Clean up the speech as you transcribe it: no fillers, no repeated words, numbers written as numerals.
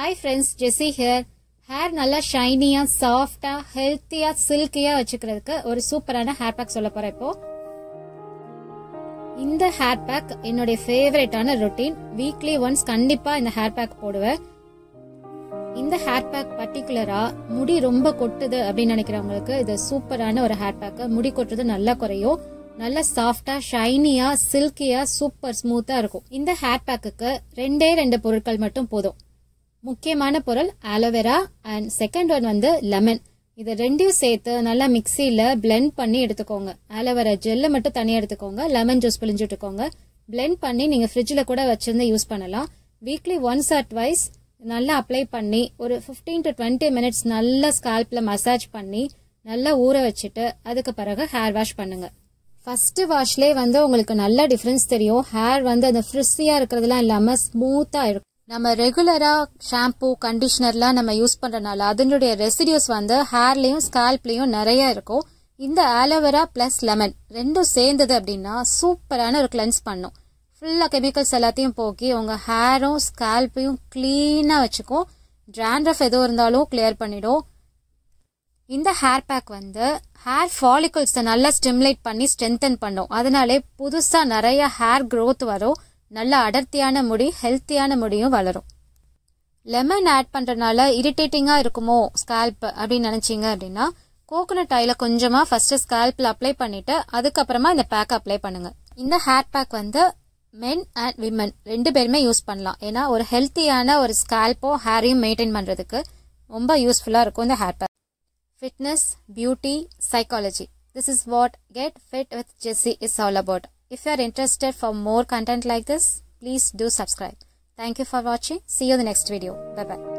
Hi friends, Jessie here. Hair நல்லா ஷைனியா, சாஃப்டா, ஹெல்த்தியா, சில்கியா வச்சுக்கிறதுக்கு ஒரு சூப்பரான ஹேர் பேக் சொல்ல போறேன் இப்போ. இந்த ஹேர் பேக் என்னுடைய ஃபேவரட்டான ரொட்டீன். வீக்லி ஒன்ஸ் கண்டிப்பா இந்த ஹேர் பேக் போடுவேன். இந்த ஹேர் பேக் பர்டிகுலரா முடி ரொம்ப கொட்டுது அப்படின்னு நினைக்கிறவங்களுக்கு இது சூப்பரான ஒரு ஹேர் பேக். முடி கொட்டுறது நல்லா குறையும். நல்ல சாஃப்டா, ஷைனியா, சில்கியா, சூப்பர் ஸ்மூத்தா இருக்கும். இந்த ஹேர் பேக்குக்கு ரெண்டு பொருட்கள் மட்டும் போதும். முக்கியமான பொருள் ஆலோவேரா அண்ட் செகண்ட் ஒன் வந்து லெமன். இது ரெண்டையும் சேர்த்து நல்லா மிக்சியில பிளெண்ட் பண்ணி எடுத்துக்கோங்க. ஆலோவேரா ஜெல்ல மட்டும் தனியா எடுத்துக்கோங்க, லெமன் ஜூஸ் பிழிஞ்சு விட்டுக்கோங்க. பிளெண்ட் பண்ணி நீங்க ஃப்ரிட்ஜில் கூட வச்சிருந்து யூஸ் பண்ணலாம். வீக்லி ஒன்ஸ் ஆர் ட்வைஸ் நல்லா அப்ளை பண்ணி ஒரு 15 to 20 மினிட்ஸ் நல்லா ஸ்கால்ப்ல மசாஜ் பண்ணி நல்லா ஊற வச்சுட்டு அதுக்கு பிறகு ஹேர் வாஷ் பண்ணுங்க. ஃபர்ஸ்ட் வாஷ்லேயே வந்து உங்களுக்கு நல்ல டிஃபரன்ஸ் தெரியும். ஹேர் வந்து அந்த ஃப்ரிஸியா இருக்கிறதுலாம் இல்லாம ஸ்மூத்தா இருக்கும். நம்ம ரெகுலரா ஷாம்பூ, கண்டிஷனர்லாம் நம்ம யூஸ் பண்றதுனால அதனுடைய ரெசிடியூஸ் வந்து ஹேர்லயும் ஸ்கால்ப்லயும் நிறைய இருக்கும். இந்த ஆலோவேரா பிளஸ் லெமன் ரெண்டும் சேர்ந்தது அப்படின்னா சூப்பரான ஒரு கிளென்ஸ் பண்ணும். ஃபுல்லா கெமிக்கல்ஸ் எல்லாத்தையும் போக்கி உங்க ஹேரும் ஸ்கால்ப்பையும் கிளீனா வச்சுக்கும். டேண்ட்ரஃப் எதோ இருந்தாலும் கிளியர் பண்ணிடும். இந்த ஹேர் பேக் வந்து ஹேர் ஃபாலிகல்ஸை நல்லா ஸ்டிமுலேட் பண்ணி ஸ்ட்ரென்தன் பண்ணும். அதனாலே புதுசா நிறைய ஹேர் க்ரோத் வரும். நல்ல அடர்த்தியான முடி, ஹெல்த்தியான முடியும் வளரும். லெமன் ஆட் பண்றதுனால இரிட்டேட்டிங்கா இருக்குமோ ஸ்கால்ப் அப்படின்னு நினைச்சீங்க அப்படின்னா கோகோனட் ஆயில கொஞ்சமா ஃபர்ஸ்ட் ஸ்கால்ப்ல அப்ளை பண்ணிட்டு அதுக்கப்புறமா இந்த பேக் அப்ளை பண்ணுங்க. இந்த ஹேர் பேக் வந்து மென் அண்ட் விமன் ரெண்டு பேருமே யூஸ் பண்ணலாம். ஏன்னா ஒரு ஹெல்த்தியான ஒரு ஸ்கால்ப்போ ஹேரையும் மெயின்டைன் பண்றதுக்கு ரொம்ப யூஸ்ஃபுல்லா இருக்கும் இந்த hair pack. Fitness, beauty, psychology. This is what Get Fit with Jessie is all about. If you are interested for more content like this, please do subscribe. Thank you for watching. See you in the next video. Bye bye.